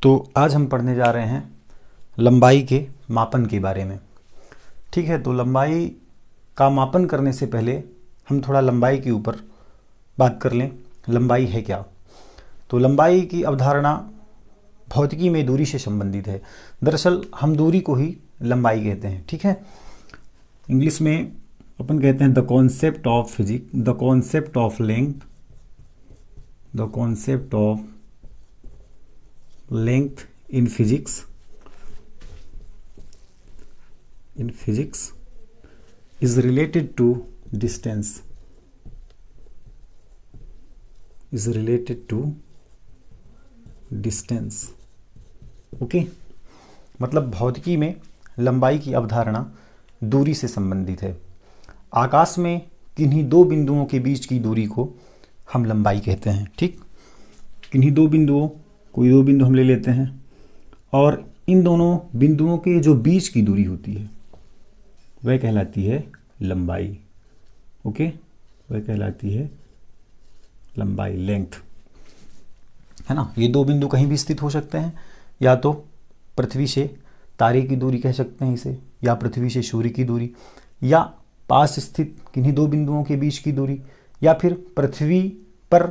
तो आज हम पढ़ने जा रहे हैं लंबाई के मापन के बारे में। ठीक है, तो लंबाई का मापन करने से पहले हम थोड़ा लंबाई के ऊपर बात कर लें। लंबाई है क्या? तो लंबाई की अवधारणा भौतिकी में दूरी से संबंधित है। दरअसल हम दूरी को ही लंबाई कहते हैं। ठीक है, इंग्लिश में अपन कहते हैं the concept of physics, the concept of length, the concept of length in physics is related to distance, okay. मतलब भौतिकी में लंबाई की अवधारणा दूरी से संबंधित है। आकाश में किन्हीं दो बिंदुओं के बीच की दूरी को हम लंबाई कहते हैं। ठीक, किन्हीं दो बिंदुओं, कोई दो बिंदु हम ले लेते हैं और इन दोनों बिंदुओं के जो बीच की दूरी होती है वह कहलाती है लंबाई। ओके, वह कहलाती है लंबाई, लेंथ, है ना। ये दो बिंदु कहीं भी स्थित हो सकते हैं, या तो पृथ्वी से तारे की दूरी कह सकते हैं इसे, या पृथ्वी से सूर्य की दूरी, या पास स्थित किन्हीं दो बिंदुओं के बीच की दूरी, या फिर पृथ्वी पर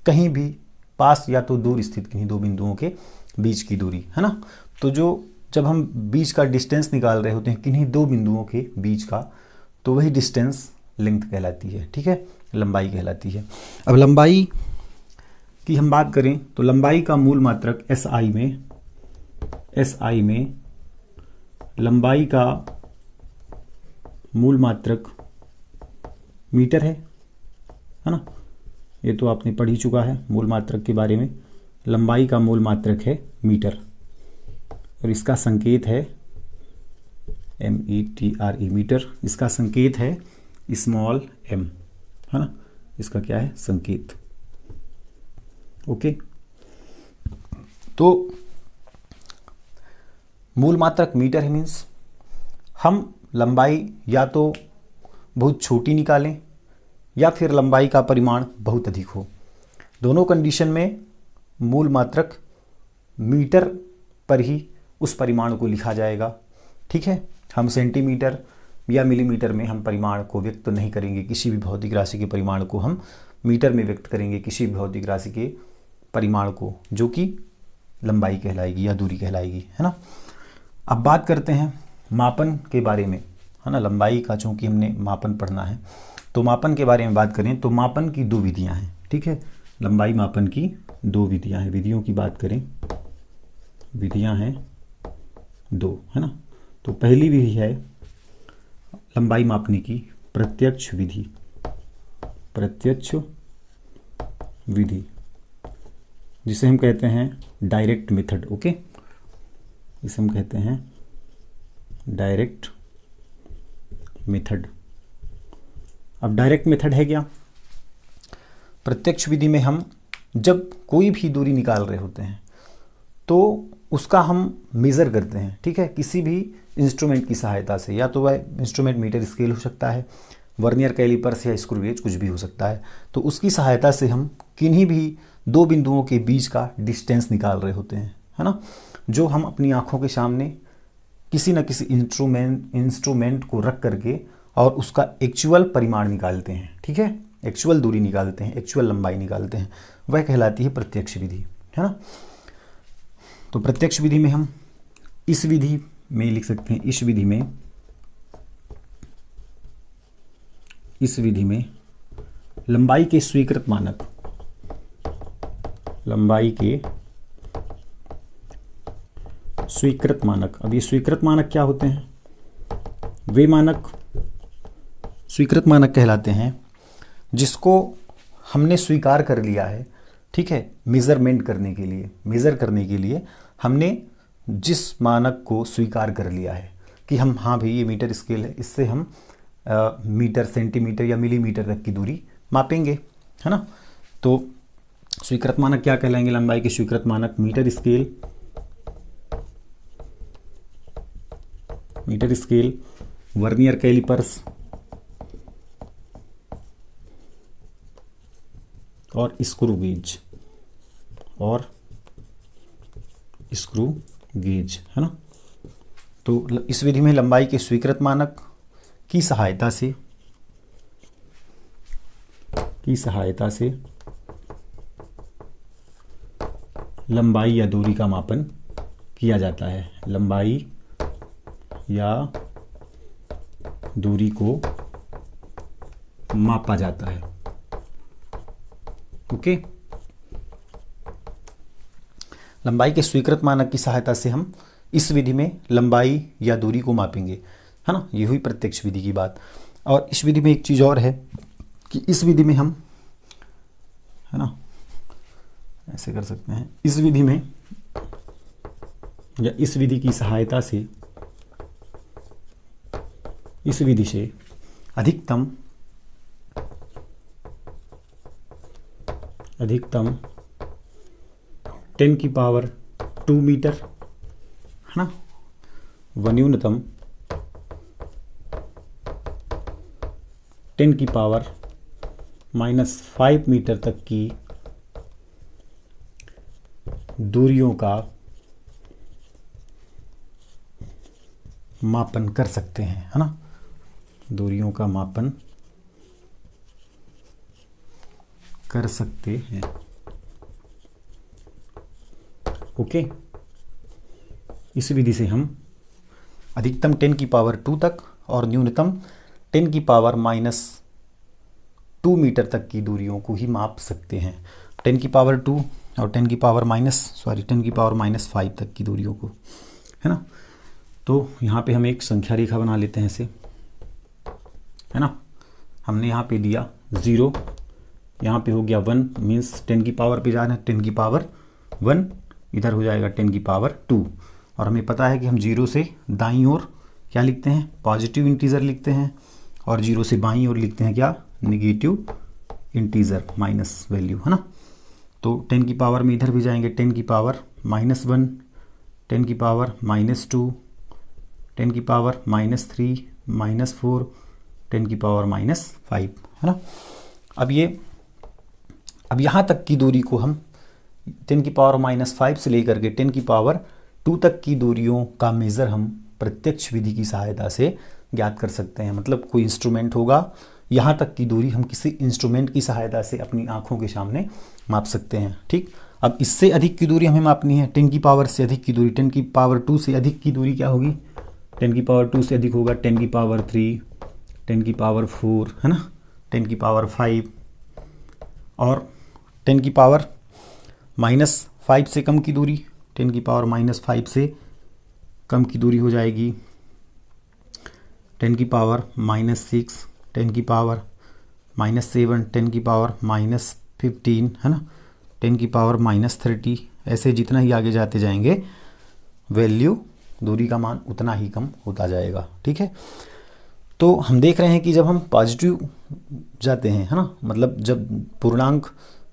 कहीं भी पास या तो दूर स्थित किन्हीं दो बिंदुओं के बीच की दूरी, है ना। तो जब हम बीच का डिस्टेंस निकाल रहे होते हैं किन्हीं दो बिंदुओं के बीच का, तो वही डिस्टेंस लेंथ कहलाती है। ठीक है, लंबाई कहलाती है। अब लंबाई की हम बात करें तो लंबाई का मूल मात्रक SI में लंबाई का मूल मात्रक मीटर है ना। ये तो आपने पढ़ ही चुका है मूल मात्रक के बारे में। लंबाई का मूल मात्रक है मीटर और इसका संकेत है METRE, मीटर। इसका संकेत है स्मॉल m, है ना। इसका क्या है? संकेत। ओके, तो मूल मात्रक मीटर है, मीन्स हम लंबाई या तो बहुत छोटी निकालें या फिर लंबाई का परिमाण बहुत अधिक हो। दोनों कंडीशन में मूल मात्रक मीटर पर ही उस परिमाण को लिखा जाएगा। ठीक है, हम सेंटीमीटर या मिलीमीटर में हम परिमाण को व्यक्त नहीं करेंगे। किसी भी भौतिक राशि के परिमाण को हम मीटर में व्यक्त करेंगे, किसी भी भौतिक राशि के परिमाण को, जो कि लंबाई कहलाएगी या दूरी कहलाएगी, है ना। अब बात करते हैं मापन के बारे में, है ना। लंबाई का चूंकि हमने मापन पढ़ना है, तो मापन के बारे में बात करें तो मापन की दो विधियां हैं। ठीक है, लंबाई मापन की दो विधियां हैं। विधियों की बात करें, विधियां हैं दो, है ना। तो पहली विधि है लंबाई मापने की प्रत्यक्ष विधि, जिसे हम कहते हैं डायरेक्ट मेथड। ओके, इसे हम कहते हैं डायरेक्ट मेथड। अब डायरेक्ट मेथड है क्या? प्रत्यक्ष विधि में हम जब कोई भी दूरी निकाल रहे होते हैं तो उसका हम मेज़र करते हैं। ठीक है, किसी भी इंस्ट्रूमेंट की सहायता से, या तो वह इंस्ट्रूमेंट मीटर स्केल हो सकता है, वर्नियर कैलिपर्स या स्क्रू गेज, कुछ भी हो सकता है। तो उसकी सहायता से हम किन्हीं भी दो बिंदुओं के बीच का डिस्टेंस निकाल रहे होते हैं, है ना, जो हम अपनी आंखों के सामने किसी न किसी इंस्ट्रूमेंट को रख करके और उसका एक्चुअल परिमाण निकालते हैं। ठीक है, एक्चुअल दूरी निकालते हैं, एक्चुअल लंबाई निकालते हैं, वह कहलाती है प्रत्यक्ष विधि, है ना। तो प्रत्यक्ष विधि में हम इस विधि में लिख सकते हैं, इस विधि में लंबाई के स्वीकृत मानक, अब ये स्वीकृत मानक क्या होते हैं? वे मानक स्वीकृत मानक कहलाते हैं जिसको हमने स्वीकार कर लिया है। ठीक है, मेजर करने के लिए हमने जिस मानक को स्वीकार कर लिया है कि हम, हाँ भाई ये मीटर स्केल है, इससे हम मीटर, सेंटीमीटर या मिलीमीटर तक की दूरी मापेंगे, है ना। तो स्वीकृत मानक क्या कहलाएंगे? लंबाई के स्वीकृत मानक मीटर स्केल, वर्नियर कैलिपर्स और स्क्रू गेज स्क्रू गेज, है ना। तो इस विधि में लंबाई के स्वीकृत मानक की सहायता से लंबाई या दूरी का मापन किया जाता है। लंबाई या दूरी को मापा जाता है। ओके, लंबाई के स्वीकृत मानक की सहायता से हम इस विधि में लंबाई या दूरी को मापेंगे, है ना। ये हुई प्रत्यक्ष विधि की बात। और इस विधि में एक चीज़ और है कि इस विधि में हम, है ना, ऐसे कर सकते हैं, इस विधि में या इस विधि की सहायता से, इस विधि से अधिकतम 10⁻² मीटर, है ना, व न्यूनतम 10⁻⁻5 मीटर तक की दूरियों का मापन कर सकते हैं, है ना। दूरियों का मापन कर सकते हैं। ओके, इस विधि से हम अधिकतम 10⁻² तक और न्यूनतम 10⁻⁻2 मीटर तक की दूरियों को ही माप सकते हैं। 10⁻² और 10⁻5 तक की दूरियों को, है ना। तो यहाँ पे हम एक संख्या रेखा बना लेते हैं इसे, है ना। हमने यहाँ पे दिया 0, यहाँ पे हो गया 1, मीन्स 10 की पावर पे जा रहे हैं, 10⁻1, इधर हो जाएगा 10⁻2। और हमें पता है कि हम 0 से दाईं ओर क्या लिखते हैं, पॉजिटिव इंटीजर लिखते हैं, और 0 से बाईं ओर लिखते हैं क्या, नेगेटिव इंटीजर, माइनस वैल्यू, है ना। तो 10 की पावर में इधर भी जाएंगे, 10⁻1, 10⁻2, 10⁻3, -4, 10⁻5, है ना। अब यहाँ तक की दूरी को हम 10⁻5 से लेकर के 10⁻2 तक की दूरियों का मेज़र हम प्रत्यक्ष विधि की सहायता से ज्ञात कर सकते हैं। मतलब कोई इंस्ट्रूमेंट होगा, यहाँ तक की दूरी हम किसी इंस्ट्रूमेंट की सहायता से अपनी आंखों के सामने माप सकते हैं, ठीक। अब इससे अधिक की दूरी हमें मापनी है, 10 की पावर से अधिक की दूरी, 10⁻2 से अधिक की दूरी क्या होगी, 10⁻2 से अधिक होगा 10⁻3, 10⁻4, है ना, 10⁻5, और 10⁻5 से कम की दूरी, 10⁻5 से कम की दूरी हो जाएगी 10⁻6, 10⁻7, 10⁻15, है ना, 10⁻30। ऐसे जितना ही आगे जाते जाएंगे वैल्यू, दूरी का मान उतना ही कम होता जाएगा, ठीक है। तो हम देख रहे हैं कि जब हम पॉजिटिव जाते हैं, है ना, मतलब जब पूर्णांक,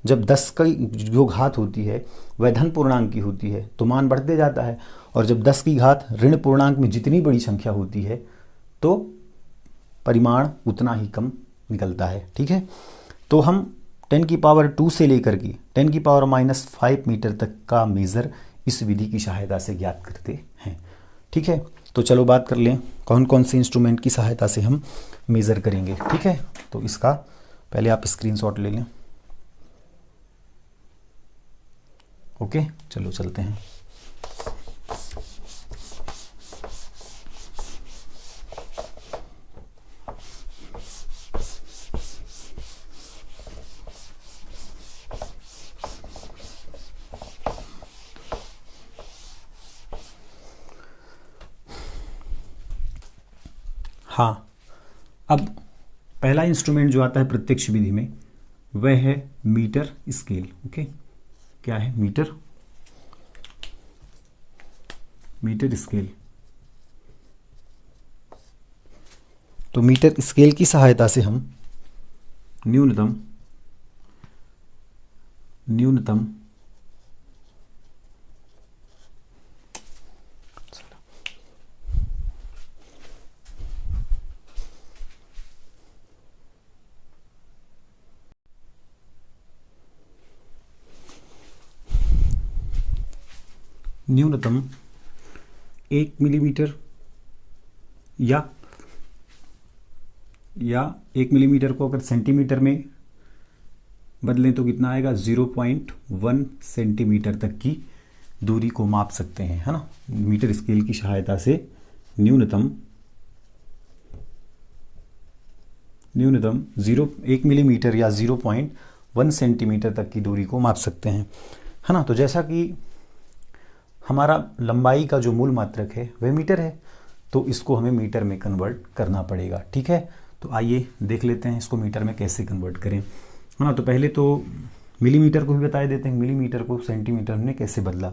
जब 10 की जो घात होती है वह धन पूर्णांक की होती है तो मान बढ़ते जाता है, और जब 10 की घात ऋण पूर्णांक में जितनी बड़ी संख्या होती है तो परिमाण उतना ही कम निकलता है, ठीक है। तो हम 10⁻2 से लेकर के 10⁻5 मीटर तक का मेज़र इस विधि की सहायता से ज्ञात करते हैं, ठीक है। तो चलो बात कर लें कौन कौन से इंस्ट्रूमेंट की सहायता से हम मेज़र करेंगे, ठीक है। तो इसका पहले आप स्क्रीनशॉट ले लें। ओके, चलो चलते हैं। हाँ, अब पहला इंस्ट्रूमेंट जो आता है प्रत्यक्ष विधि में वह है मीटर स्केल। ओके, क्या है, मीटर स्केल। तो मीटर स्केल की सहायता से हम न्यूनतम न्यूनतम 1 मिलीमीटर या 1 मिलीमीटर को अगर सेंटीमीटर में बदलें तो कितना आएगा, 0.1 सेंटीमीटर तक की दूरी को माप सकते हैं, है ना। मीटर स्केल की सहायता से न्यूनतम 1 मिलीमीटर या 0.1 सेंटीमीटर तक की दूरी को माप सकते हैं, है ना। तो जैसा कि हमारा लंबाई का जो मूल मात्रक है वह मीटर है, तो इसको हमें मीटर में कन्वर्ट करना पड़ेगा, ठीक है। तो आइए देख लेते हैं इसको मीटर में कैसे कन्वर्ट करें, है ना। तो पहले तो मिलीमीटर को भी बता देते हैं, मिलीमीटर को सेंटीमीटर में कैसे बदला,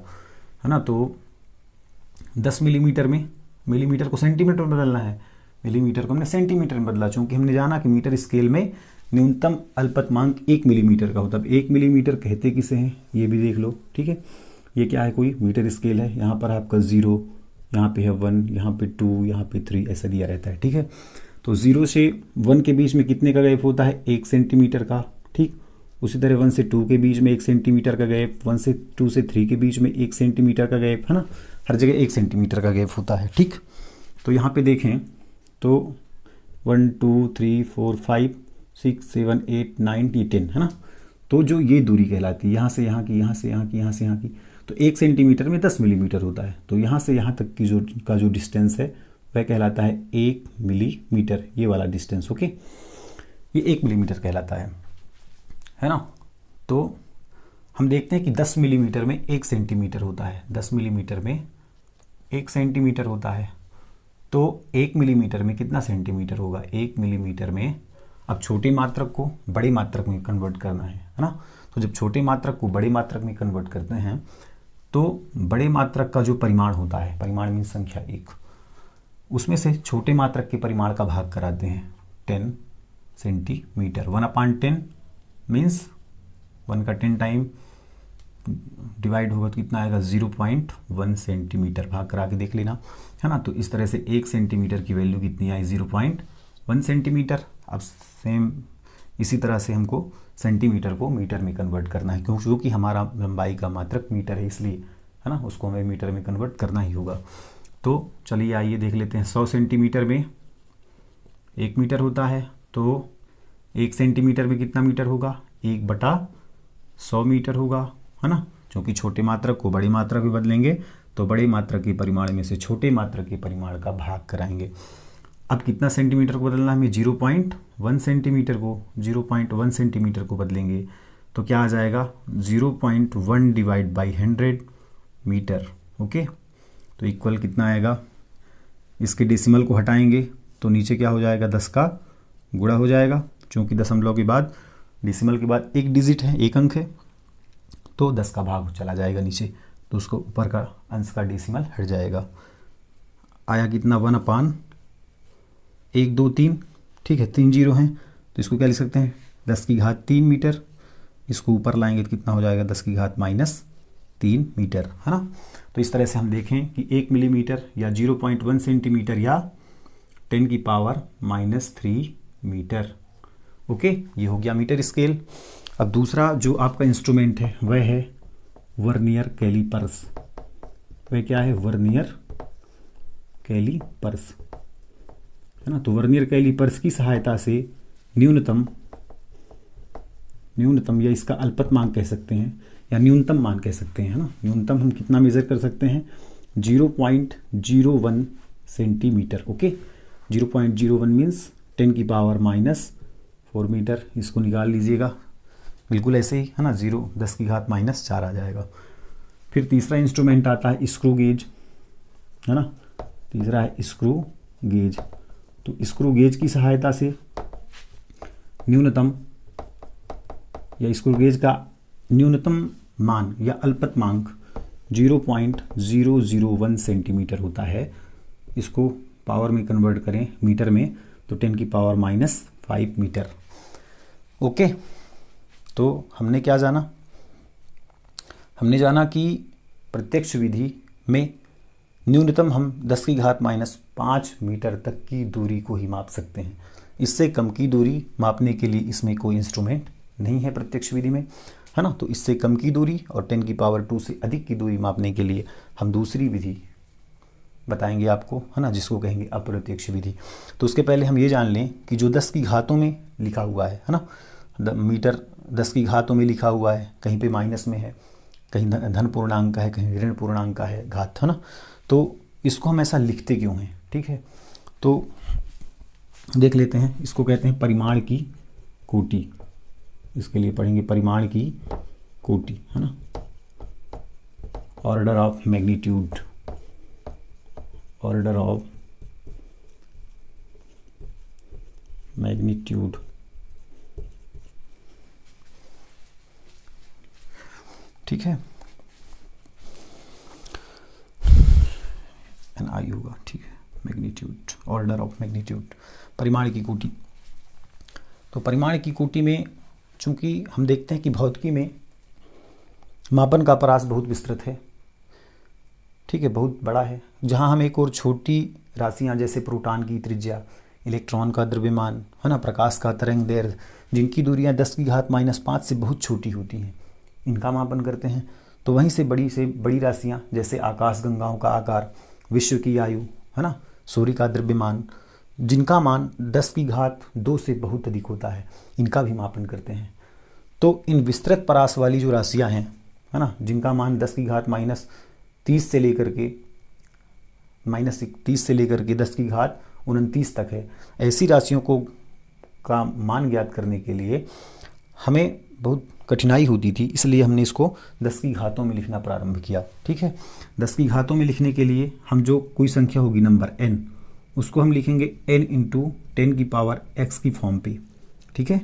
है ना। तो 10 मिलीमीटर में मिलीमीटर को सेंटीमीटर में बदलना है, मिलीमीटर को हमने सेंटीमीटर में बदला, चूंकि हमने जाना कि मीटर स्केल में न्यूनतम अल्पतमांक 1 मिलीमीटर का होता है। 1 मिलीमीटर कहते किसे हैं ये भी देख लो, ठीक है। ये क्या है, कोई मीटर स्केल है, यहाँ पर आपका 0, यहाँ पे है 1, यहाँ पे 2, यहाँ पे 3 ऐसा दिया रहता है, ठीक है। तो 0 से 1 के बीच में कितने का गैप होता है, 1 सेंटीमीटर का, ठीक। उसी तरह 1 से 2 के बीच में 1 सेंटीमीटर का गैप, 1 से 2 से 3 के बीच में 1 सेंटीमीटर का गैप, है ना। हर जगह 1 सेंटीमीटर का गैप होता है, ठीक। तो यहाँ पे देखें तो 1 2 3 4 5 6 7 8 9 10, है ना। तो जो ये दूरी कहलाती है, यहाँ से यहाँ की, यहाँ से यहाँ की, यहाँ से यहाँ की, तो 1 सेंटीमीटर में 10 मिलीमीटर होता है। तो यहाँ से यहाँ तक की जो डिस्टेंस है वह कहलाता है 1 मिलीमीटर, ये वाला डिस्टेंस, ओके। ये 1 मिलीमीटर कहलाता है ना। तो हम देखते हैं कि 10 मिलीमीटर में 1 सेंटीमीटर होता है, 10 मिलीमीटर में 1 सेंटीमीटर होता है। तो 1 मिलीमीटर में कितना सेंटीमीटर होगा, 1 मिलीमीटर में, अब छोटे मात्रक को बड़े मात्रक में कन्वर्ट करना है ना। तो जब छोटे मात्रक को बड़े मात्रक में कन्वर्ट करते हैं तो बड़े मात्रक का जो परिमाण होता है, परिमाण मीन संख्या 1, उसमें से छोटे मात्रक के परिमाण का भाग कराते हैं 10 सेंटीमीटर। 1/10 मीन्स 1 का 10 टाइम डिवाइड होगा तो कितना आएगा, 0.1 सेंटीमीटर। भाग करा के देख लेना, है ना। तो इस तरह से 1 सेंटीमीटर की वैल्यू कितनी आई, 0.1 सेंटीमीटर। अब सेम इसी तरह से हमको सेंटीमीटर को मीटर में कन्वर्ट करना है, क्योंकि हमारा लंबाई का मात्रक मीटर है, इसलिए, है ना, उसको हमें मीटर में कन्वर्ट करना ही होगा। तो चलिए आइए देख लेते हैं। 100 सेंटीमीटर में 1 मीटर होता है, तो 1 सेंटीमीटर में कितना मीटर होगा, 1/100 मीटर होगा, है ना। क्योंकि छोटे मात्रक को बड़ी मात्रक में बदलेंगे तो बड़े मात्रक के परिमाण में से छोटे मात्रक के परिमाण का भाग कराएंगे। अब कितना सेंटीमीटर को बदलना है हमें, 0.1 सेंटीमीटर को, 0.1 सेंटीमीटर को बदलेंगे तो क्या आ जाएगा, 0.1 डिवाइड बाई 100 मीटर, ओके। तो इक्वल कितना आएगा, इसके डेसिमल को हटाएंगे तो नीचे क्या हो जाएगा, 10 का गुणा हो जाएगा, क्योंकि दशमलव के बाद डेसिमल के बाद एक डिजिट है, एक अंक है, तो 10 का भाग चला जाएगा नीचे, तो उसको ऊपर का अंश का डेसिमल हट जाएगा। आया कितना, 1/1 2 3, ठीक है, 3 जीरो हैं तो इसको क्या लिख सकते हैं, 10 की घात 3 मीटर। इसको ऊपर लाएंगे तो कितना हो जाएगा, 10 की घात -3 मीटर, है ना। तो इस तरह से हम देखें कि 1 मिलीमीटर या 0.1 सेंटीमीटर या 10 की पावर -3 मीटर, ओके। ये हो गया मीटर स्केल। अब दूसरा जो आपका इंस्ट्रूमेंट है वह है वर्नियर कैलिपर्स। वह क्या है, वर्नियर कैलिपर्स, है ना। तो वर्नियर कैलिपर्स की सहायता से न्यूनतम या इसका अल्पतमांक कह सकते हैं या न्यूनतम मान कह सकते हैं, है ना। न्यूनतम हम कितना मेजर कर सकते हैं, 0.01 सेंटीमीटर, ओके। 0.01 मीन्स 10 की पावर -4 मीटर। इसको निकाल लीजिएगा बिल्कुल ऐसे ही, है ना, 10 की घात -4 आ जाएगा। फिर तीसरा इंस्ट्रूमेंट आता है स्क्रू गेज, है ना। तीसरा है स्क्रू गेज। तो स्क्रू गेज की सहायता से न्यूनतम या स्क्रू गेज का न्यूनतम मान या अल्पतमांक 0.001 सेंटीमीटर होता है। इसको पावर में कन्वर्ट करें मीटर में तो 10 की पावर -5 मीटर, ओके। तो हमने क्या जाना, हमने जाना कि प्रत्यक्ष विधि में न्यूनतम हम 10 की घात -5 मीटर तक की दूरी को ही माप सकते हैं। इससे कम की दूरी मापने के लिए इसमें कोई इंस्ट्रूमेंट नहीं है प्रत्यक्ष विधि में। है ना। तो इससे कम की दूरी और 10 की पावर 2 से अधिक की दूरी मापने के लिए हम दूसरी विधि बताएंगे आपको, है ना, जिसको कहेंगे अप्रत्यक्ष विधि। तो उसके पहले हम ये जान लें कि जो 10 की घातों में लिखा हुआ है ना, मीटर 10 की घातों में लिखा हुआ है, कहीं पे माइनस में है, कहीं धन पूर्णांक का है, कहीं ऋण पूर्णांक का है घात, है ना। तो इसको हम ऐसा लिखते क्यों हैं, ठीक है। तो देख लेते हैं, इसको कहते हैं परिमाण की कोटि। इसके लिए पढ़ेंगे परिमाण की कोटि, है ना, order of magnitude, order of magnitude. ठीक है, एन आई होगा, ठीक है, मैग्नीट्यूड, ऑर्डर ऑफ मैग्नीट्यूड, परिमाण की कोटि। तो परिमाण की कोटि में चूंकि हम देखते हैं कि भौतिकी में मापन का परास बहुत विस्तृत है, ठीक है, बहुत बड़ा है। जहां हम एक और छोटी राशियां जैसे प्रोटॉन की त्रिज्या, इलेक्ट्रॉन का द्रव्यमान, है ना, प्रकाश का तरंग दैर्घ्य, जिनकी दूरियां 10 की घात -5 से बहुत छोटी होती हैं, इनका मापन करते हैं। तो वहीं से बड़ी राशियां जैसे आकाश गंगाओं का आकार, विश्व की आयु, है ना, सूर्य का द्रव्यमान, जिनका मान 10 की घात 2 से बहुत अधिक होता है, इनका भी मापन करते हैं। तो इन विस्तृत परास वाली जो राशियां हैं, है ना, जिनका मान 10 की घात -30 से लेकर के -30 से लेकर के 10 की घात 29 तक है, ऐसी राशियों को का मान ज्ञात करने के लिए हमें बहुत कठिनाई होती थी, इसलिए हमने इसको 10 की घातों में लिखना प्रारंभ किया। ठीक है, 10 की घातों में लिखने के लिए हम जो कोई संख्या होगी नंबर n, उसको हम लिखेंगे n इंटू 10 की पावर x की फॉर्म पे। ठीक है,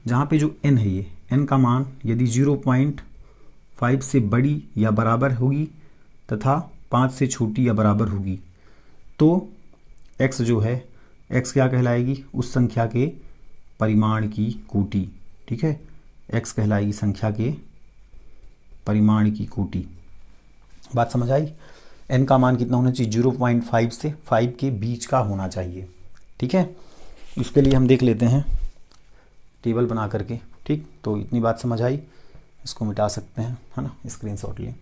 जहाँ पे जो n है, ये n का मान यदि 0.5 से बड़ी या बराबर होगी तथा 5 से छोटी या बराबर होगी तो x जो है, x क्या कहलाएगी, उस संख्या के परिमाण की कोटि। ठीक है, x कहलाएगी संख्या के परिमाण की कोटि। बात समझ आई। n का मान कितना होना चाहिए, 0.5 से 5 के बीच का होना चाहिए। ठीक है, इसके लिए हम देख लेते हैं टेबल बना करके। ठीक, तो इतनी बात समझ आई, इसको मिटा सकते हैं, है ना, स्क्रीनशॉट लें।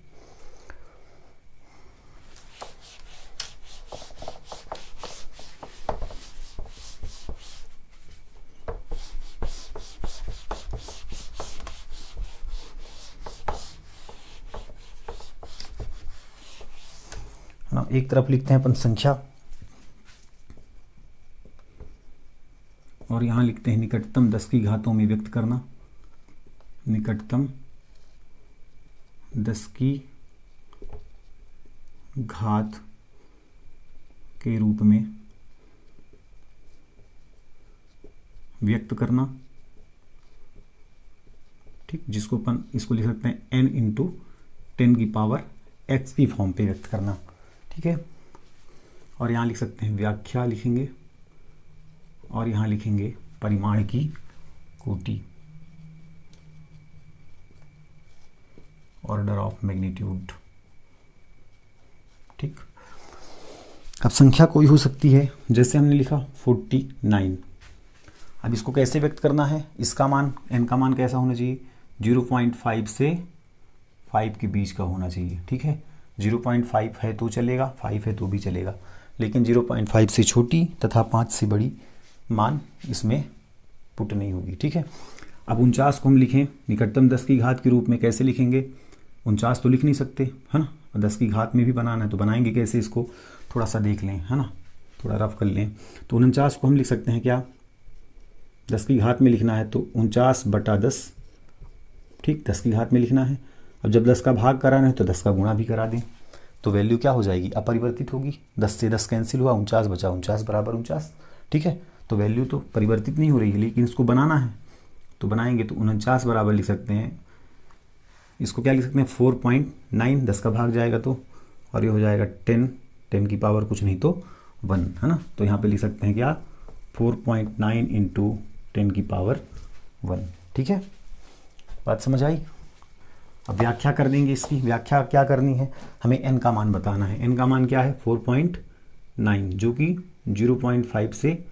एक तरफ लिखते हैं अपन संख्या और यहां लिखते हैं निकटतम 10 की घातों में व्यक्त करना, निकटतम 10 की घात के रूप में व्यक्त करना। ठीक, जिसको अपन इसको लिख सकते हैं n इंटू 10 की पावर x की फॉर्म पे व्यक्त करना। ठीक है, और यहाँ लिख सकते हैं व्याख्या लिखेंगे और यहाँ लिखेंगे परिमाण की कोटि, ऑर्डर ऑफ मैग्नीट्यूड। ठीक, अब संख्या कोई हो सकती है, जैसे हमने लिखा 49। अब इसको कैसे व्यक्त करना है, इसका मान n का मान कैसा होना चाहिए, 0.5 से 5 के बीच का होना चाहिए। ठीक है, 0.5 है तो चलेगा, 5 है तो भी चलेगा, लेकिन 0.5 से छोटी तथा 5 से बड़ी मान इसमें पुट नहीं होगी। ठीक है, अब 49 को हम लिखें निकटतम 10 की घात के रूप में, कैसे लिखेंगे, 49 तो लिख नहीं सकते, है ना, 10 की घात में भी बनाना है तो बनाएंगे कैसे, इसको थोड़ा सा देख लें, है ना, थोड़ा रफ कर लें। तो 49 को हम लिख सकते हैं क्या, 10 की घात में लिखना है तो 49/10। ठीक, 10 की घात में लिखना है। अब जब 10 का भाग कराना है तो 10 का गुणा भी करा दें, तो वैल्यू क्या हो जाएगी, अपरिवर्तित होगी। 10 से 10 कैंसिल हुआ, 49 बचा, 49 बराबर 49। ठीक है, तो वैल्यू तो परिवर्तित नहीं हो रही है, लेकिन इसको बनाना है तो बनाएंगे तो 49 बराबर लिख सकते हैं, इसको क्या लिख सकते हैं 4.9, 10 का भाग जाएगा तो, और ये हो जाएगा 10 की पावर कुछ नहीं तो 1, है ना। तो यहाँ पे लिख सकते हैं क्या, 4.9 इंटू 10 की पावर 1। ठीक है, बात समझ आई। अब व्याख्या कर देंगे, इसकी व्याख्या क्या करनी है, हमें n का मान बताना है। n का मान क्या है, 4.9, जो कि 0.5 से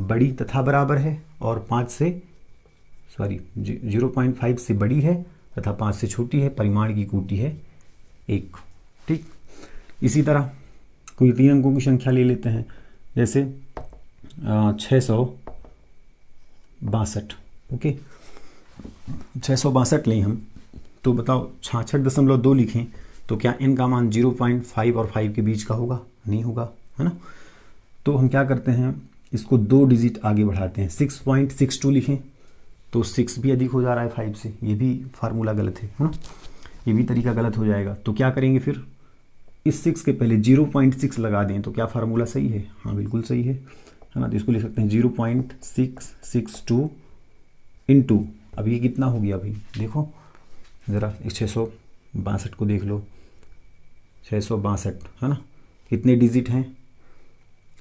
बड़ी तथा बराबर है और 0.5 से बड़ी है तथा 5 से छोटी है, परिमाण की कोटि है 1। ठीक, इसी तरह कोई 3 अंकों की संख्या ले लेते हैं, जैसे 662। ओके, 662 लें हम, तो बताओ 66.2 लिखें तो क्या n का मान 0.5 और 5 के बीच का होगा? नहीं होगा, है ना। तो हम क्या करते हैं, इसको 2 डिजिट आगे बढ़ाते हैं, 6.62 लिखें तो 6 भी अधिक हो जा रहा है 5 से, ये भी फार्मूला गलत है ना, ये भी तरीका गलत हो जाएगा। तो क्या करेंगे फिर, इस 6 के पहले 0.6 लगा दें तो क्या फार्मूला सही है? हाँ बिल्कुल सही है ना। तो इसको लिख सकते हैं 0.662 इंटू, अब ये कितना हो गया भाई, देखो ज़रा इस 662 को देख लो, 662 है ना, कितने डिजिट हैं,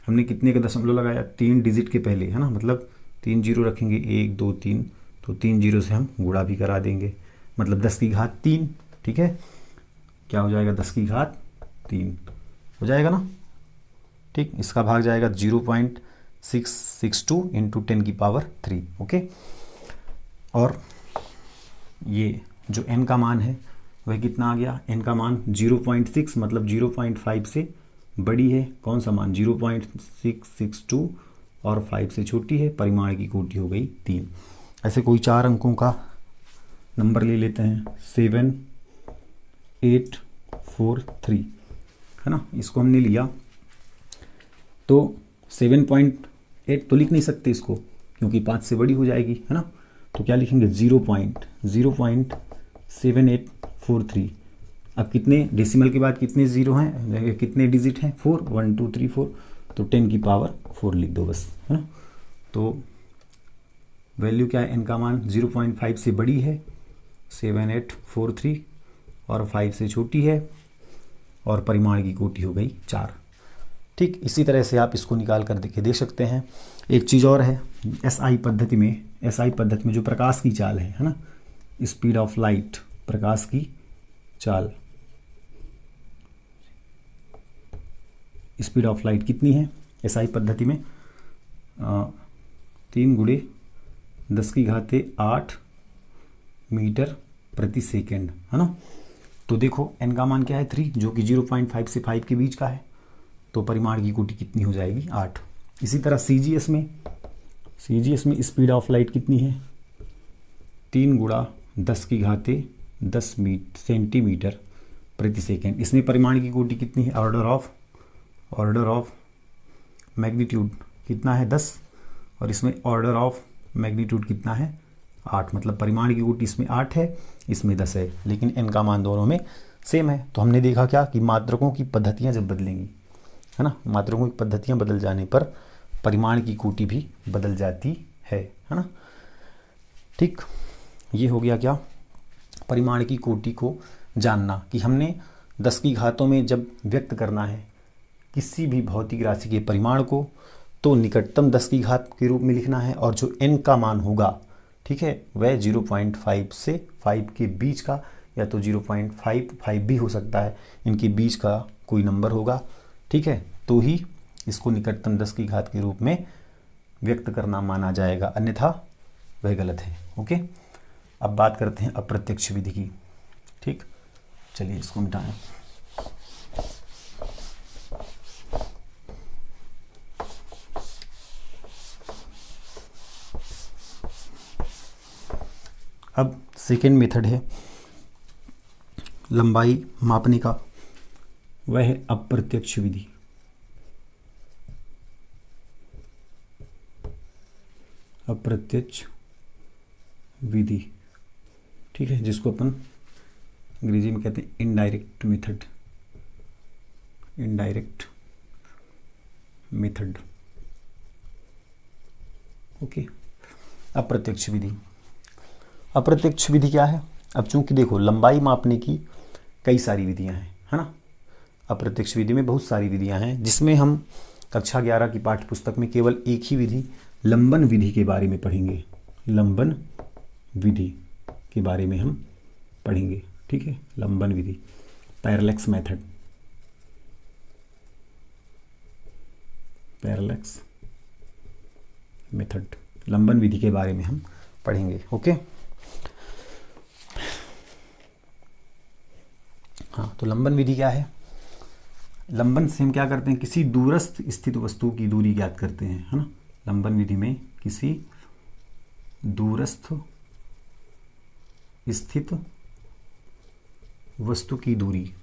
हमने कितने का दशमलव लगाया, 3 डिजिट के पहले, है ना, मतलब 3 जीरो रखेंगे, 1 2 3, तो 3 जीरो से हम गुणा भी करा देंगे, मतलब 10 की घात 3। ठीक है, क्या हो जाएगा, 10 की घात 3 हो जाएगा ना। ठीक, इसका भाग जाएगा 0.662 इंटू 10 की पावर 3। ओके, और ये जो n का मान है वह कितना आ गया, n का मान 0.6 मतलब 0.5 से बड़ी है, कौन सा मान 0.662 और 5 से छोटी है, परिमाण की कोटि हो गई 3। ऐसे कोई 4 अंकों का नंबर ले लेते हैं, 7843 है ना, इसको हमने लिया तो 7.8 तो लिख नहीं सकते इसको, क्योंकि 5 से बड़ी हो जाएगी, है ना। तो क्या लिखेंगे, 0.7843। अब कितने डेसिमल के बाद कितने जीरो हैं, कितने डिजिट हैं, 4, 1 2 3 4, तो 10 की पावर 4 लिख दो बस, है ना। तो वैल्यू क्या है, n का मान 0.5 से बड़ी है 7843 और 5 से छोटी है, और परिमाण की कोटि हो गई 4। ठीक, इसी तरह से आप इसको निकाल कर देख सकते हैं। एक चीज़ और है, SI पद्धति में, जो प्रकाश की चाल है ना, स्पीड ऑफ लाइट, प्रकाश की चाल, स्पीड ऑफ लाइट कितनी है SI पद्धति में, 3 गुणे 10 की घाते 8 मीटर प्रति सेकेंड, है ना। तो देखो n का मान क्या है, 3, जो कि 0.5 से 5 के बीच का है, तो परिमाण की कोटि कितनी हो जाएगी, 8। इसी तरह CGS में स्पीड ऑफ लाइट कितनी है, 3 गुणा 10 की घाते 10 सेंटीमीटर प्रति सेकेंड। इसमें परिमाण की कोटि कितनी है, ऑर्डर ऑफ मैग्नीट्यूड कितना है, 10, और इसमें ऑर्डर ऑफ मैग्नीट्यूड कितना है, 8, मतलब परिमाण की कोटि इसमें 8 है, इसमें 10 है, लेकिन n का मान दोनों में सेम है। तो हमने देखा क्या कि मात्रकों की पद्धतियाँ जब बदलेंगी, है ना, मात्रकों की पद्धतियाँ बदल जाने पर परिमाण की कोटि भी बदल जाती है ना। ठीक, ये हो गया क्या, परिमाण की कोटि को जानना, कि हमने 10 की घातों में जब व्यक्त करना है किसी भी भौतिक राशि के परिमाण को, तो निकटतम 10 की घात के रूप में लिखना है, और जो n का मान होगा, ठीक है, वह 0.5 से 5 के बीच का, या तो 0.55 भी हो सकता है, इनके बीच का कोई नंबर होगा, ठीक है, तो ही इसको निकटतम 10 की घात के रूप में व्यक्त करना माना जाएगा, अन्यथा वह गलत है। ओके, अब बात करते हैं अप्रत्यक्ष विधि की। ठीक, चलिए इसको मिटाएं। अब सेकेंड मेथड है लंबाई मापने का, वह है अप्रत्यक्ष विधि। अप्रत्यक्ष विधि, ठीक है, जिसको अपन अंग्रेजी में कहते हैं इनडायरेक्ट मेथड। ओके, अप्रत्यक्ष विधि क्या है। अब चूंकि देखो लंबाई मापने की कई सारी विधियां हैं, है ना, अप्रत्यक्ष विधि में बहुत सारी विधियां हैं, जिसमें हम कक्षा 11 की पाठ्य पुस्तक में केवल एक ही विधि, लंबन विधि के बारे में पढ़ेंगे। लंबन विधि के बारे में हम पढ़ेंगे, ठीक है, लंबन विधि, पैरेलैक्स मेथड, लंबन विधि के बारे में हम पढ़ेंगे। ओके, हाँ, तो लंबन विधि क्या है? लंबन से हम क्या करते हैं, किसी दूरस्थ स्थित वस्तु की दूरी ज्ञात करते हैं, है ना। लंबन विधि में किसी दूरस्थ स्थित वस्तु की दूरी,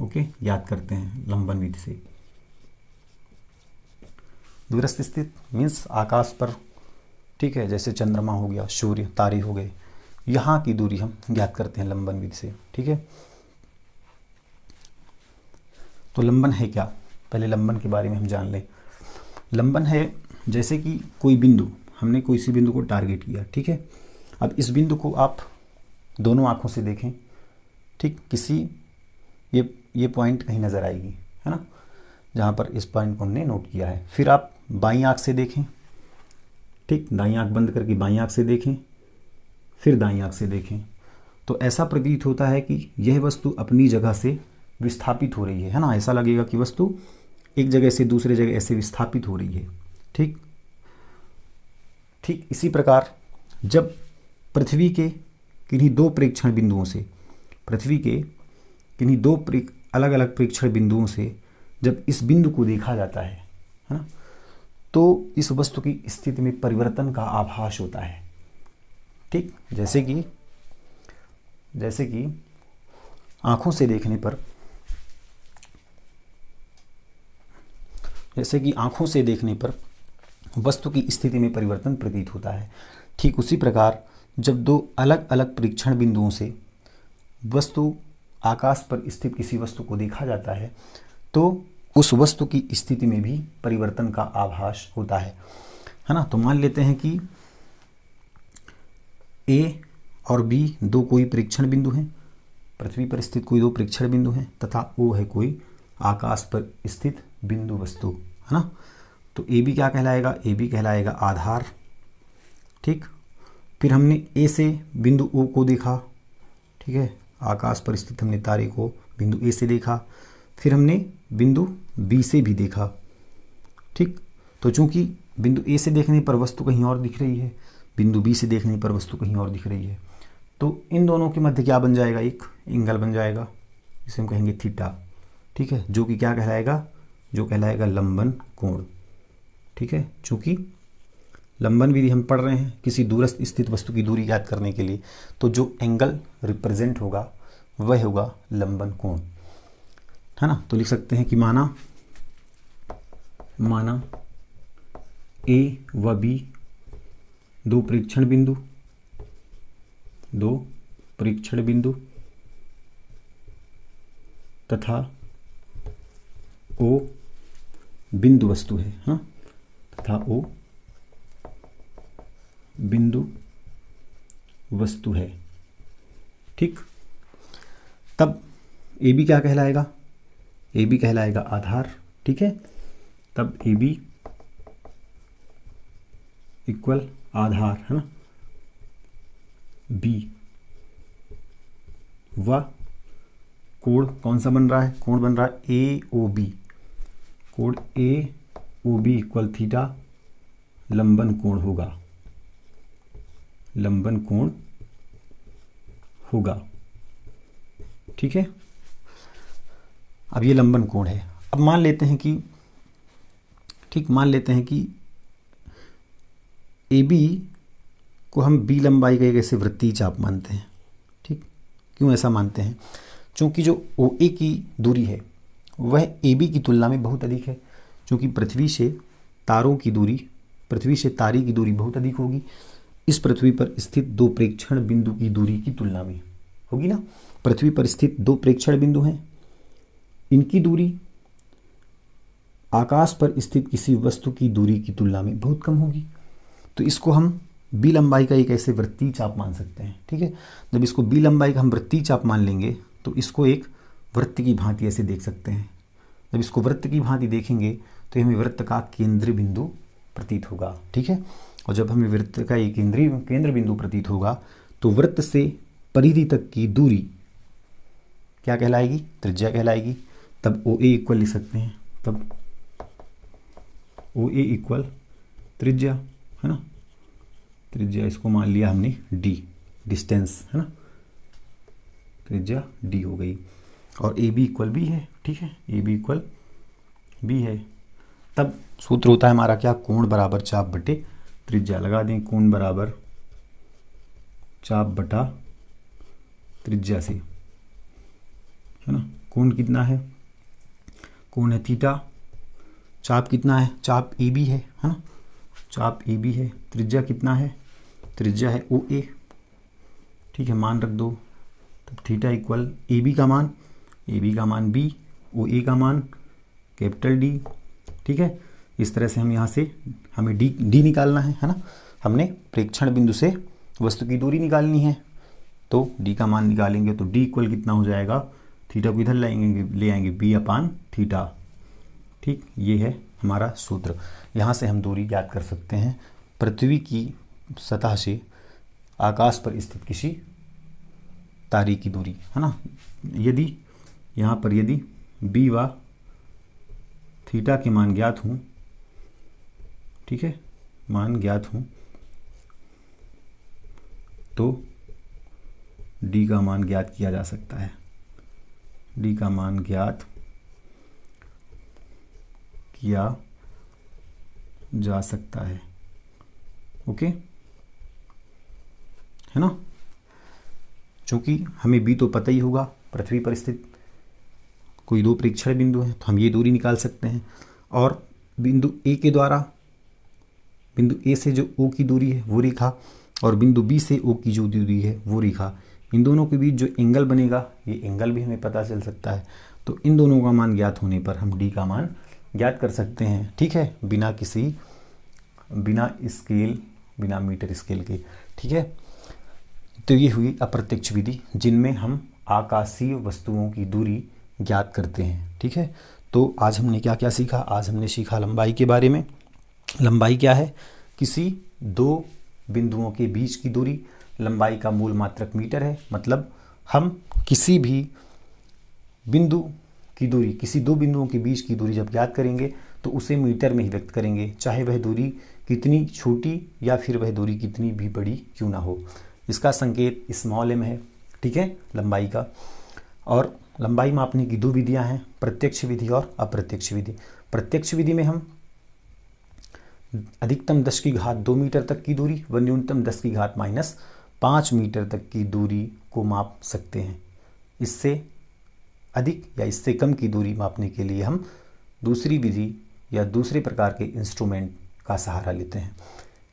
ओके, याद करते हैं लंबन विधि से। दूरस्थ स्थित मीन्स आकाश पर, ठीक है, जैसे चंद्रमा हो गया, सूर्य, तारे हो गए, यहाँ की दूरी हम ज्ञात करते हैं लंबन विधि से, ठीक है। तो लंबन है क्या, पहले लंबन के बारे में हम जान लें। लंबन है जैसे कि कोई बिंदु, हमने कोई सी बिंदु को टारगेट किया, ठीक है। अब इस बिंदु को आप दोनों आंखों से देखें, ठीक, किसी ये पॉइंट कहीं नज़र आएगी, है ना, जहाँ पर इस पॉइंट को हमने नोट किया है। फिर आप बाईं आंख से देखें, ठीक, दाईं आंख बंद करके बाईं आंख से देखें, फिर दाईं आंख से देखें, तो ऐसा प्रतीत होता है कि यह वस्तु अपनी जगह से विस्थापित हो रही है ना। ऐसा लगेगा कि वस्तु एक जगह से दूसरे जगह ऐसे विस्थापित हो रही है, ठीक। ठीक इसी प्रकार जब पृथ्वी के किन्हीं दो प्रेक्षण बिंदुओं से, पृथ्वी के किन्हीं दो अलग अलग प्रेक्षण बिंदुओं से जब इस बिंदु को देखा जाता है ना, तो इस वस्तु की स्थिति में परिवर्तन का आभास होता है, ठीक। जैसे कि आंखों से देखने पर, जैसे कि आंखों से देखने पर वस्तु की स्थिति में परिवर्तन प्रतीत होता है, ठीक उसी प्रकार जब दो अलग अलग परीक्षण बिंदुओं से वस्तु आकाश पर स्थित किसी वस्तु को देखा जाता है, तो उस वस्तु की स्थिति में भी परिवर्तन का आभास होता है ना। तो मान लेते हैं कि ए और बी दो कोई परीक्षण बिंदु हैं, पृथ्वी पर स्थित कोई दो परीक्षण बिंदु हैं, तथा ओ है कोई आकाश पर स्थित बिंदु वस्तु, है ना। तो ए बी क्या कहलाएगा, ए बी कहलाएगा आधार, ठीक। फिर हमने ए से बिंदु ओ को देखा, ठीक है, आकाश पर स्थित हमने तारे को बिंदु ए से देखा, फिर हमने बिंदु बी से भी देखा, ठीक। तो चूंकि बिंदु ए से देखने पर वस्तु कहीं और दिख रही है, बिंदु बी से देखने पर वस्तु कहीं और दिख रही है, तो इन दोनों के मध्य क्या बन जाएगा, एक एंगल बन जाएगा, इसे हम कहेंगे थीटा, ठीक है, जो कि क्या कहलाएगा, जो कहलाएगा लंबन कोण, ठीक है। चूंकि लंबन विधि हम पढ़ रहे हैं किसी दूरस्थ स्थित वस्तु की दूरी ज्ञात करने के लिए, तो जो एंगल रिप्रेजेंट होगा वह होगा लंबन कोण, है ना। तो लिख सकते हैं कि माना ए व बी दो परीक्षण बिंदु तथा ओ बिंदु वस्तु है, हाँ, तथा ओ बिंदु वस्तु है, ठीक। तब ए बी क्या कहलाएगा, ए बी कहलाएगा आधार, ठीक है। तब ए बी इक्वल आधार, है ना, बी व कोण कौन सा बन रहा है, कोण बन रहा है ए ओ बी, कोण ए ओ बी इक्वल थीटा, लंबन कोण होगा, लंबन कोण होगा, ठीक है। अब ये लंबन कोण है। अब मान लेते हैं कि, ठीक, मान लेते हैं कि ए बी को हम बी लंबाई का एक ऐसे वृत्तीय चाप मानते हैं, ठीक। क्यों ऐसा मानते हैं, क्योंकि जो ओ ए की दूरी है वह ए बी की तुलना में बहुत अधिक है, क्योंकि पृथ्वी से तारों की दूरी, पृथ्वी से तारे की दूरी बहुत अधिक होगी इस पृथ्वी पर स्थित दो प्रेक्षण बिंदु की दूरी की तुलना में, होगी ना। पृथ्वी पर स्थित दो प्रेक्षण बिंदु हैं, इनकी दूरी आकाश पर स्थित किसी वस्तु की दूरी की तुलना में बहुत कम होगी, तो इसको हम बी लंबाई का एक ऐसे वृत्तीय चाप मान सकते हैं, ठीक है। जब इसको बी लंबाई का हम वृत्तीय चाप मान लेंगे तो इसको एक वृत्त की भांति ऐसे देख सकते हैं। जब इसको वृत्त की भांति देखेंगे तो हमें वृत्त का केंद्र बिंदु प्रतीत होगा, ठीक है। और जब हमें वृत्त का एक केंद्र बिंदु प्रतीत होगा तो वृत्त से परिधि तक की दूरी क्या कहलाएगी, त्रिज्या कहलाएगी। तब ओ ए इक्वल लिख सकते हैं, तब ओ ए इक्वल त्रिज्या, है ना, त्रिज्या इसको मान लिया हमने डी, डिस्टेंस, है ना, त्रिज्या डी हो गई। और ए बी इक्वल बी है, ठीक है, ए बी इक्वल बी है। तब सूत्र होता है हमारा क्या, कोण बराबर चाप बटे त्रिज्या। लगा दें कोण बराबर चाप बटा त्रिज्या से, है ना। कोण कितना है, कोण है थीटा। चाप कितना है, चाप ए बी है ना, चाप ए बी है। त्रिज्या कितना है, त्रिज्या है ओ ए, ठीक है, मान रख दो। तब थीटा इक्वल ए बी का मान, ए बी का मान बी, ओ ए का मान कैपिटल डी, ठीक है। इस तरह से हम यहाँ से हमें डी निकालना है ना। हमने प्रेक्षण बिंदु से वस्तु की दूरी निकालनी है, तो डी का मान निकालेंगे तो डी इक्वल कितना हो जाएगा, थीटा को इधर ले आएंगे बी अपान थीटा, ठीक। ये है हमारा सूत्र। यहाँ से हम दूरी ज्ञात कर सकते हैं पृथ्वी की सतह से आकाश पर स्थित किसी तारे की दूरी, है ना। यदि यहाँ पर यदि बी व थीटा के मान ज्ञात हों, ठीक है, मान ज्ञात हों, तो डी का मान ज्ञात किया जा सकता है। डी का मान ज्ञात किया जा सकता है, ओके, है ना। चूंकि हमें बी तो पता ही होगा, पृथ्वी पर स्थित कोई दो प्रेक्षण बिंदु हैं, तो हम ये दूरी निकाल सकते हैं। और बिंदु ए के द्वारा, बिंदु ए से जो ओ की दूरी है वो रेखा, और बिंदु बी से ओ की जो दूरी है वो रेखा, इन दोनों के बीच जो एंगल बनेगा, ये एंगल भी हमें पता चल सकता है। तो इन दोनों का मान ज्ञात होने पर हम डी का मान ज्ञात कर सकते हैं, ठीक है, बिना स्केल, बिना मीटर स्केल के, ठीक है। तो ये हुई अप्रत्यक्ष विधि, जिनमें हम आकाशीय वस्तुओं की दूरी ज्ञात करते हैं, ठीक है। तो आज हमने क्या क्या सीखा, आज हमने सीखा लंबाई के बारे में। लंबाई क्या है, किसी दो बिंदुओं के बीच की दूरी। लंबाई का मूल मात्रक मीटर है, मतलब हम किसी भी बिंदु की दूरी, किसी दो बिंदुओं के बीच की दूरी जब ज्ञात करेंगे तो उसे मीटर में ही व्यक्त करेंगे, चाहे वह दूरी कितनी छोटी या फिर वह दूरी कितनी भी बड़ी क्यों ना हो। इसका संकेत स्मॉल m है, ठीक है, लंबाई का। और लंबाई मापने की दो विधियां हैं, प्रत्यक्ष विधि और अप्रत्यक्ष विधि। प्रत्यक्ष विधि में हम अधिकतम 10⁻² मीटर तक की दूरी व न्यूनतम 10⁻⁻5 मीटर तक की दूरी को माप सकते हैं। इससे अधिक या इससे कम की दूरी मापने के लिए हम दूसरी विधि या दूसरे प्रकार के इंस्ट्रूमेंट का सहारा लेते हैं,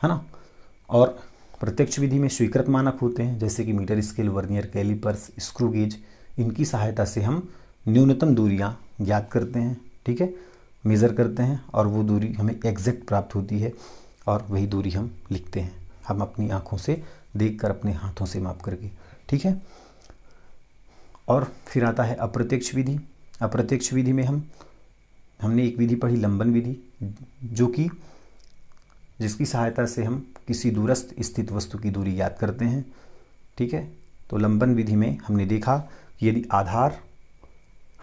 है ना। और प्रत्यक्ष विधि में स्वीकृत मानक होते हैं, जैसे कि metre scale, vernier calipers, screw gauge. इनकी सहायता से हम न्यूनतम दूरियां ज्ञात करते हैं, ठीक है, मेज़र करते हैं, और वो दूरी हमें एग्जैक्ट प्राप्त होती है, और वही दूरी हम लिखते हैं, हम अपनी आँखों से देखकर, अपने हाथों से माप करके, ठीक है। और फिर आता है अप्रत्यक्ष विधि। अप्रत्यक्ष विधि में हमने एक विधि पढ़ी, लंबन विधि, जो कि जिसकी सहायता से हम किसी दूरस्थ स्थित वस्तु की दूरी ज्ञात करते हैं, ठीक है। तो लंबन विधि में हमने देखा कि यदि आधार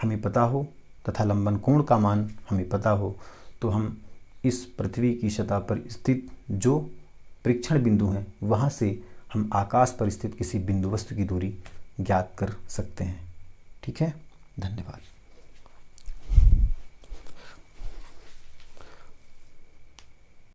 हमें पता हो तथा लंबन कोण का मान हमें पता हो, तो हम इस पृथ्वी की सतह पर स्थित जो प्रेक्षण बिंदु हैं वहाँ से हम आकाश पर स्थित किसी बिंदु वस्तु की दूरी ज्ञात कर सकते हैं, ठीक है। धन्यवाद।